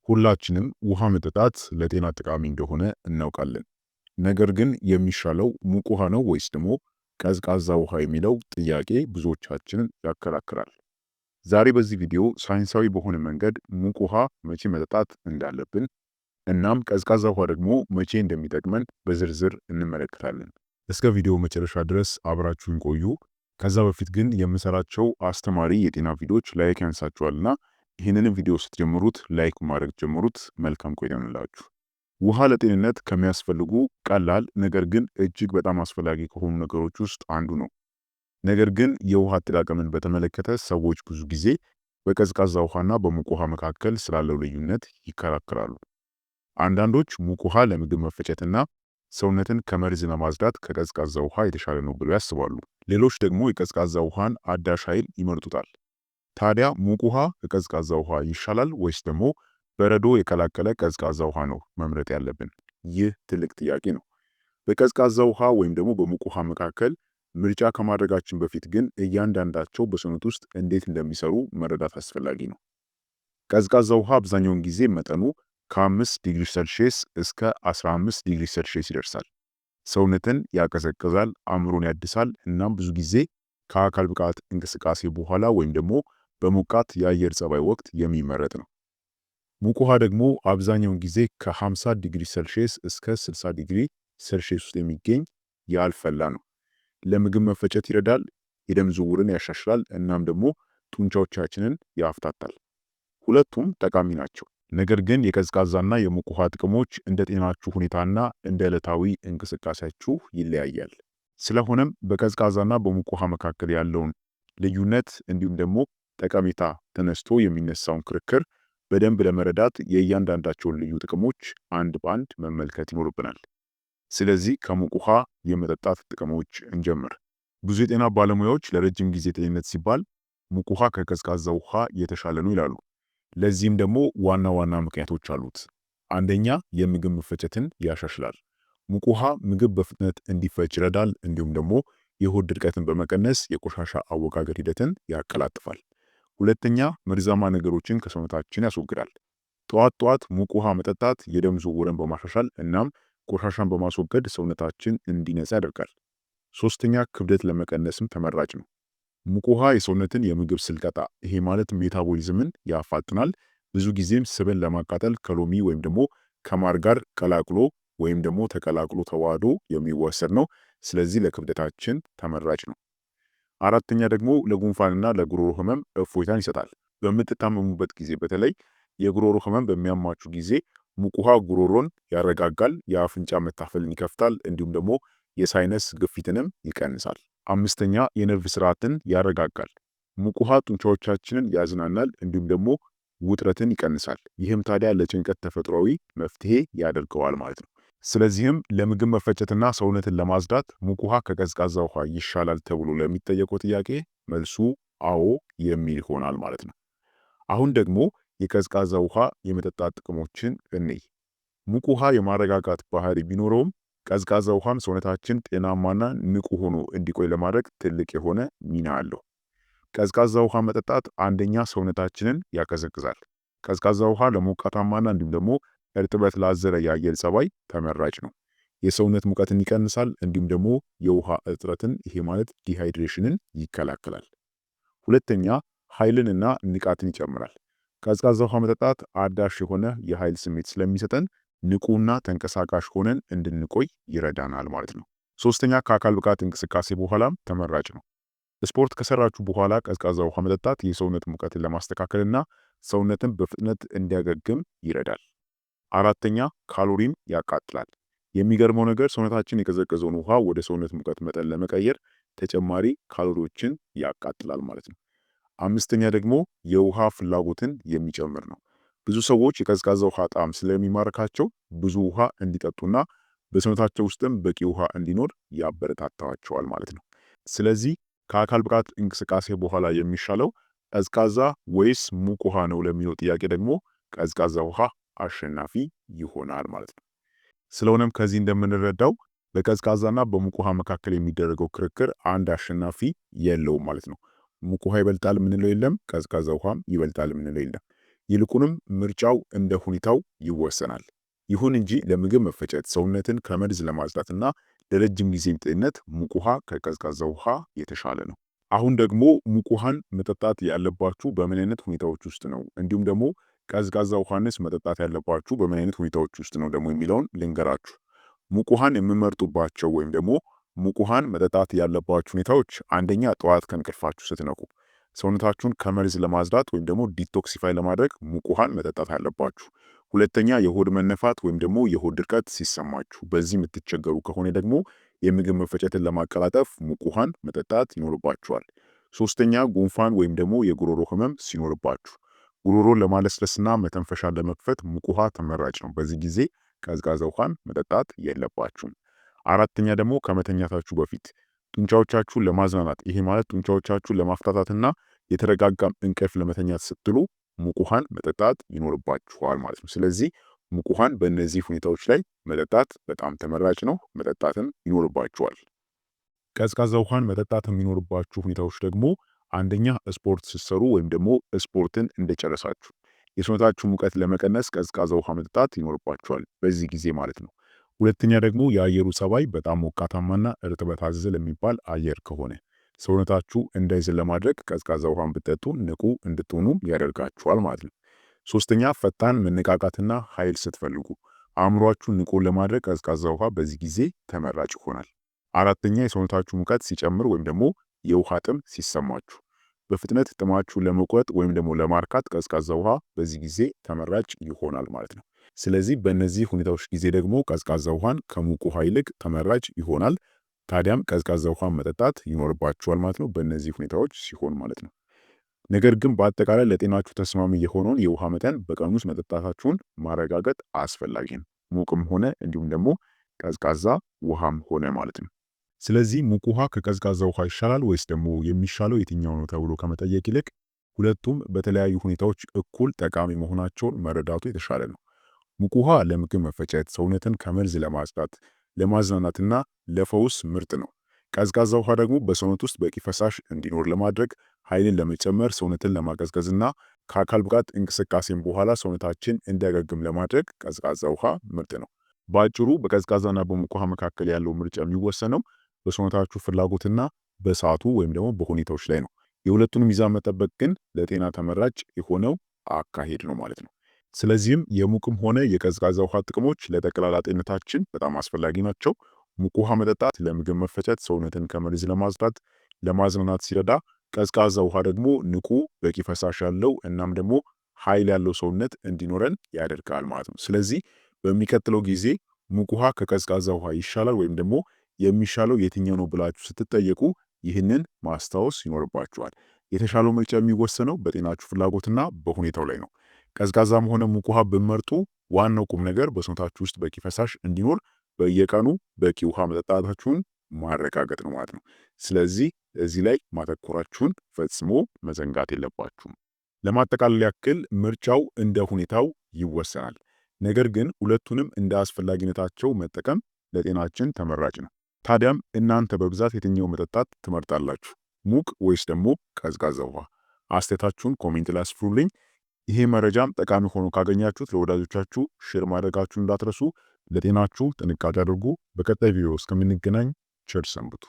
ሁላችንም ውሃ መጠጣት ለጤና ጠቃሚ እንደሆነ እናውቃለን። ነገር ግን የሚሻለው ሙቅ ውሃ ነው ወይስ ደግሞ ቀዝቃዛ ውሃ የሚለው ጥያቄ ብዙዎቻችንን ያከራክራል። ዛሬ በዚህ ቪዲዮ ሳይንሳዊ በሆነ መንገድ ሙቅ ውሃ መቼ መጠጣት እንዳለብን እናም ቀዝቃዛ ውሃ ደግሞ መቼ እንደሚጠቅመን በዝርዝር እንመለከታለን። እስከ ቪዲዮ መጨረሻ ድረስ አብራችሁን ቆዩ። ከዛ በፊት ግን የምሰራቸው አስተማሪ የጤና ቪዲዮዎች ላይክ ያንሳችኋልና ይህንንም ቪዲዮ ስትጀምሩት ላይክ ማድረግ ጀምሩት። መልካም ቆይታ ይሁንላችሁ። ውሃ ለጤንነት ከሚያስፈልጉ ቀላል ነገር ግን እጅግ በጣም አስፈላጊ ከሆኑ ነገሮች ውስጥ አንዱ ነው። ነገር ግን የውሃ አጠቃቀምን በተመለከተ ሰዎች ብዙ ጊዜ በቀዝቃዛ ውሃና በሙቅ ውሃ መካከል ስላለው ልዩነት ይከራከራሉ። አንዳንዶች ሙቅ ውሃ ለምግብ መፈጨትና ሰውነትን ከመርዝ ለማጽዳት ከቀዝቃዛ ውሃ የተሻለ ነው ብለው ያስባሉ። ሌሎች ደግሞ የቀዝቃዛ ውሃን አዳሽ ኃይል ይመርጡታል። ታዲያ ሙቅ ውሃ ከቀዝቃዛ ውሃ ይሻላል ወይስ ደግሞ በረዶ የቀላቀለ ቀዝቃዛ ውሃ ነው መምረጥ ያለብን? ይህ ትልቅ ጥያቄ ነው። በቀዝቃዛ ውሃ ወይም ደግሞ በሙቅ ውሃ መካከል ምርጫ ከማድረጋችን በፊት ግን እያንዳንዳቸው በሰውነት ውስጥ እንዴት እንደሚሰሩ መረዳት አስፈላጊ ነው። ቀዝቃዛ ውሃ አብዛኛውን ጊዜ መጠኑ ከ5 ዲግሪ ሴልሺየስ እስከ 15 ዲግሪ ሴልሺየስ ይደርሳል። ሰውነትን ያቀዘቅዛል፣ አእምሮን ያድሳል፣ እናም ብዙ ጊዜ ከአካል ብቃት እንቅስቃሴ በኋላ ወይም ደግሞ በሞቃት የአየር ጸባይ ወቅት የሚመረጥ ነው። ሙቅ ውሃ ደግሞ አብዛኛውን ጊዜ ከ50 ዲግሪ ሴልሺየስ እስከ 60 ዲግሪ ሴልሺየስ ውስጥ የሚገኝ ያልፈላ ነው። ለምግብ መፈጨት ይረዳል፣ የደም ዝውውርን ያሻሽላል፣ እናም ደግሞ ጡንቻዎቻችንን ያፍታታል። ሁለቱም ጠቃሚ ናቸው። ነገር ግን የቀዝቃዛና የሙቅ ውሃ ጥቅሞች እንደ ጤናችሁ ሁኔታና እንደ ዕለታዊ እንቅስቃሴያችሁ ይለያያል። ስለሆነም በቀዝቃዛና በሙቅ ውሃ መካከል ያለውን ልዩነት እንዲሁም ደግሞ ጠቀሜታ ተነስቶ የሚነሳውን ክርክር በደንብ ለመረዳት የእያንዳንዳቸውን ልዩ ጥቅሞች አንድ በአንድ መመልከት ይኖርብናል። ስለዚህ ከሙቅ ውሃ የመጠጣት ጥቅሞች እንጀምር። ብዙ የጤና ባለሙያዎች ለረጅም ጊዜ ጤንነት ሲባል ሙቅ ውሃ ከቀዝቃዛ ውሃ የተሻለ ነው ይላሉ። ለዚህም ደግሞ ዋና ዋና ምክንያቶች አሉት። አንደኛ፣ የምግብ መፈጨትን ያሻሽላል። ሙቅ ውሃ ምግብ በፍጥነት እንዲፈጭ ይረዳል፣ እንዲሁም ደግሞ የሆድ ድርቀትን በመቀነስ የቆሻሻ አወጋገድ ሂደትን ያቀላጥፋል። ሁለተኛ፣ መርዛማ ነገሮችን ከሰውነታችን ያስወግዳል። ጠዋት ጠዋት ሙቅ ውሃ መጠጣት የደም ዝውውርን በማሻሻል እናም ቆሻሻን በማስወገድ ሰውነታችን እንዲነጻ ያደርጋል። ሶስተኛ፣ ክብደት ለመቀነስም ተመራጭ ነው። ሙቅ ውሃ የሰውነትን የምግብ ስልቀጣ ይሄ ማለት ሜታቦሊዝምን ያፋጥናል። ብዙ ጊዜም ስብን ለማቃጠል ከሎሚ ወይም ደግሞ ከማር ጋር ቀላቅሎ ወይም ደግሞ ተቀላቅሎ ተዋህዶ የሚወሰድ ነው። ስለዚህ ለክብደታችን ተመራጭ ነው። አራተኛ ደግሞ ለጉንፋንና ለጉሮሮ ህመም እፎይታን ይሰጣል። በምትታመሙበት ጊዜ በተለይ የጉሮሮ ህመም በሚያማችሁ ጊዜ ሙቅ ውሃ ጉሮሮን ያረጋጋል፣ የአፍንጫ መታፈልን ይከፍታል፣ እንዲሁም ደግሞ የሳይነስ ግፊትንም ይቀንሳል። አምስተኛ፣ የነርቭ ስርዓትን ያረጋጋል። ሙቅ ውሃ ጡንቻዎቻችንን ያዝናናል፣ እንዲሁም ደግሞ ውጥረትን ይቀንሳል። ይህም ታዲያ ለጭንቀት ተፈጥሯዊ መፍትሄ ያደርገዋል ማለት ነው። ስለዚህም ለምግብ መፈጨትና ሰውነትን ለማጽዳት ሙቅ ውሃ ከቀዝቃዛ ውሃ ይሻላል ተብሎ ለሚጠየቀው ጥያቄ መልሱ አዎ የሚል ይሆናል ማለት ነው። አሁን ደግሞ የቀዝቃዛ ውሃ የመጠጣት ጥቅሞችን እንይ። ሙቅ ውሃ የማረጋጋት ባህሪ ቢኖረውም ቀዝቃዛ ውሃም ሰውነታችን ጤናማና ንቁ ሆኖ እንዲቆይ ለማድረግ ትልቅ የሆነ ሚና አለው። ቀዝቃዛ ውሃ መጠጣት አንደኛ ሰውነታችንን ያቀዘቅዛል። ቀዝቃዛ ውሃ ለሞቃታማና እንዲሁም ደግሞ እርጥበት ላዘለ የአየር ጸባይ ተመራጭ ነው። የሰውነት ሙቀትን ይቀንሳል፣ እንዲሁም ደግሞ የውሃ እጥረትን ይሄ ማለት ዲሃይድሬሽንን ይከላከላል። ሁለተኛ፣ ኃይልንና ንቃትን ይጨምራል። ቀዝቃዛ ውሃ መጠጣት አዳሽ የሆነ የኃይል ስሜት ስለሚሰጠን ንቁና ተንቀሳቃሽ ሆነን እንድንቆይ ይረዳናል ማለት ነው። ሶስተኛ፣ ከአካል ብቃት እንቅስቃሴ በኋላም ተመራጭ ነው። ስፖርት ከሰራችሁ በኋላ ቀዝቃዛ ውሃ መጠጣት የሰውነት ሙቀትን ለማስተካከልና ሰውነትን በፍጥነት እንዲያገግም ይረዳል። አራተኛ፣ ካሎሪን ያቃጥላል። የሚገርመው ነገር ሰውነታችን የቀዘቀዘውን ውሃ ወደ ሰውነት ሙቀት መጠን ለመቀየር ተጨማሪ ካሎሪዎችን ያቃጥላል ማለት ነው። አምስተኛ ደግሞ የውሃ ፍላጎትን የሚጨምር ነው። ብዙ ሰዎች የቀዝቃዛ ውሃ ጣዕም ስለሚማርካቸው ብዙ ውሃ እንዲጠጡና በሰውነታቸው ውስጥም በቂ ውሃ እንዲኖር ያበረታታቸዋል ማለት ነው። ስለዚህ ከአካል ብቃት እንቅስቃሴ በኋላ የሚሻለው ቀዝቃዛ ወይስ ሙቅ ውሃ ነው ለሚለው ጥያቄ ደግሞ ቀዝቃዛ ውሃ አሸናፊ ይሆናል ማለት ነው። ስለሆነም ከዚህ እንደምንረዳው በቀዝቃዛና በሙቅ ውሃ መካከል የሚደረገው ክርክር አንድ አሸናፊ የለውም ማለት ነው። ሙቅ ውሃ ይበልጣል የምንለው የለም፣ ቀዝቃዛ ውሃም ይበልጣል የምንለው የለም። ይልቁንም ምርጫው እንደ ሁኔታው ይወሰናል። ይሁን እንጂ ለምግብ መፈጨት፣ ሰውነትን ከመርዝ ለማጽዳትና ለረጅም ጊዜ ጤንነት ሙቅ ውሃ ከቀዝቃዛ ውሃ የተሻለ ነው። አሁን ደግሞ ሙቅ ውሃን መጠጣት ያለባችሁ በምን አይነት ሁኔታዎች ውስጥ ነው፣ እንዲሁም ደግሞ ቀዝቃዛ ውሃንስ መጠጣት ያለባችሁ በምን አይነት ሁኔታዎች ውስጥ ነው ደግሞ የሚለውን ልንገራችሁ። ሙቅ ውሃን የምመርጡባቸው ወይም ደግሞ ሙቅ ውሃን መጠጣት ያለባችሁ ሁኔታዎች፣ አንደኛ ጠዋት ከእንቅልፋችሁ ስትነቁ ሰውነታችሁን ከመርዝ ለማጽዳት ወይም ደግሞ ዲቶክሲፋይ ለማድረግ ሙቅ ውሃን መጠጣት አለባችሁ። ሁለተኛ የሆድ መነፋት ወይም ደግሞ የሆድ ድርቀት ሲሰማችሁ፣ በዚህ የምትቸገሩ ከሆነ ደግሞ የምግብ መፈጨትን ለማቀላጠፍ ሙቅ ውሃን መጠጣት ይኖርባችኋል። ሶስተኛ ጉንፋን ወይም ደግሞ የጉሮሮ ህመም ሲኖርባችሁ፣ ጉሮሮን ለማለስለስና መተንፈሻን ለመክፈት ሙቅ ውሃ ተመራጭ ነው። በዚህ ጊዜ ቀዝቃዛ ውሃን መጠጣት የለባችሁም። አራተኛ ደግሞ ከመተኛታችሁ በፊት ጡንቻዎቻችሁን ለማዝናናት፣ ይሄ ማለት ጡንቻዎቻችሁን ለማፍታታትና የተረጋጋም እንቅልፍ ለመተኛት ስትሉ ሙቅ ውሃን መጠጣት ይኖርባችኋል ማለት ነው። ስለዚህ ሙቅ ውሃን በእነዚህ ሁኔታዎች ላይ መጠጣት በጣም ተመራጭ ነው፣ መጠጣትም ይኖርባችኋል። ቀዝቃዛ ውሃን መጠጣት የሚኖርባችሁ ሁኔታዎች ደግሞ አንደኛ ስፖርት ስትሰሩ ወይም ደግሞ ስፖርትን እንደጨረሳችሁ የሰውነታችሁ ሙቀት ለመቀነስ ቀዝቃዛ ውሃ መጠጣት ይኖርባችኋል በዚህ ጊዜ ማለት ነው። ሁለተኛ ደግሞ የአየሩ ጸባይ በጣም ሞቃታማና እርጥበት አዘል የሚባል አየር ከሆነ ሰውነታችሁ እንዳይዝል ለማድረግ ቀዝቃዛ ውሃን ብትጠጡ ንቁ እንድትሆኑ ያደርጋችኋል ማለት ነው። ሶስተኛ ፈጣን መነቃቃትና ኃይል ስትፈልጉ አእምሯችሁን ንቁ ለማድረግ ቀዝቃዛ ውሃ በዚህ ጊዜ ተመራጭ ይሆናል። አራተኛ የሰውነታችሁ ሙቀት ሲጨምር ወይም ደግሞ የውሃ ጥም ሲሰማችሁ በፍጥነት ጥማችሁን ለመቁረጥ ወይም ደግሞ ለማርካት ቀዝቃዛ ውሃ በዚህ ጊዜ ተመራጭ ይሆናል ማለት ነው። ስለዚህ በእነዚህ ሁኔታዎች ጊዜ ደግሞ ቀዝቃዛ ውሃን ከሙቅ ውሃ ይልቅ ተመራጭ ይሆናል። ታዲያም ቀዝቃዛ ውሃን መጠጣት ይኖርባችኋል ማለት ነው፣ በእነዚህ ሁኔታዎች ሲሆን ማለት ነው። ነገር ግን በአጠቃላይ ለጤናችሁ ተስማሚ የሆነውን የውሃ መጠን በቀን ውስጥ መጠጣታችሁን ማረጋገጥ አስፈላጊ ነው። ሙቅም ሆነ እንዲሁም ደግሞ ቀዝቃዛ ውሃም ሆነ ማለት ነው። ስለዚህ ሙቅ ውሃ ከቀዝቃዛ ውሃ ይሻላል ወይስ ደግሞ የሚሻለው የትኛው ነው ተብሎ ከመጠየቅ ይልቅ ሁለቱም በተለያዩ ሁኔታዎች እኩል ጠቃሚ መሆናቸውን መረዳቱ የተሻለ ነው። ሙቅ ውሃ ለምግብ መፈጨት፣ ሰውነትን ከመርዝ ለማጽዳት፣ ለማዝናናትና ለፈውስ ምርጥ ነው። ቀዝቃዛ ውሃ ደግሞ በሰውነት ውስጥ በቂ ፈሳሽ እንዲኖር ለማድረግ፣ ኃይልን ለመጨመር፣ ሰውነትን ለማቀዝቀዝና ከአካል ብቃት እንቅስቃሴም በኋላ ሰውነታችን እንዲያገግም ለማድረግ ቀዝቃዛ ውሃ ምርጥ ነው። በአጭሩ በቀዝቃዛና በሙቅ ውሃ መካከል ያለው ምርጫ የሚወሰነው በሰውነታችሁ ፍላጎትና በሰዓቱ ወይም ደግሞ በሁኔታዎች ላይ ነው። የሁለቱን ሚዛን መጠበቅ ግን ለጤና ተመራጭ የሆነው አካሄድ ነው ማለት ነው። ስለዚህም የሙቅም ሆነ የቀዝቃዛ ውሃ ጥቅሞች ለጠቅላላ ጤንነታችን በጣም አስፈላጊ ናቸው። ሙቅ ውሃ መጠጣት ለምግብ መፈጨት፣ ሰውነትን ከመርዝ ለማጽዳት፣ ለማዝናናት ሲረዳ፣ ቀዝቃዛ ውሃ ደግሞ ንቁ፣ በቂ ፈሳሽ ያለው እናም ደግሞ ኃይል ያለው ሰውነት እንዲኖረን ያደርጋል ማለት ነው። ስለዚህ በሚቀጥለው ጊዜ ሙቅ ውሃ ከቀዝቃዛ ውሃ ይሻላል ወይም ደግሞ የሚሻለው የትኛው ነው ብላችሁ ስትጠየቁ ይህንን ማስታወስ ይኖርባችኋል። የተሻለው ምርጫ የሚወሰነው በጤናችሁ ፍላጎትና በሁኔታው ላይ ነው። ቀዝቃዛም ሆነ ሙቅ ውሃ ብመርጡ ዋናው ቁም ነገር በሰውነታችሁ ውስጥ በቂ ፈሳሽ እንዲኖር በየቀኑ በቂ ውሃ መጠጣታችሁን ማረጋገጥ ነው ማለት ነው። ስለዚህ እዚህ ላይ ማተኮራችሁን ፈጽሞ መዘንጋት የለባችሁም። ለማጠቃለል ያክል ምርጫው እንደ ሁኔታው ይወሰናል። ነገር ግን ሁለቱንም እንደ አስፈላጊነታቸው መጠቀም ለጤናችን ተመራጭ ነው። ታዲያም እናንተ በብዛት የትኛው መጠጣት ትመርጣላችሁ? ሙቅ ወይስ ደግሞ ቀዝቃዛ ውሃ? አስተያየታችሁን ኮሜንት ላይ አስፍሩልኝ። ይሄ መረጃም ጠቃሚ ሆኖ ካገኛችሁት ለወዳጆቻችሁ ሼር ማድረጋችሁን እንዳትረሱ። ለጤናችሁ ጥንቃቄ አድርጉ። በቀጣይ ቪዲዮ እስከምንገናኝ ቸር ሰንብቱ።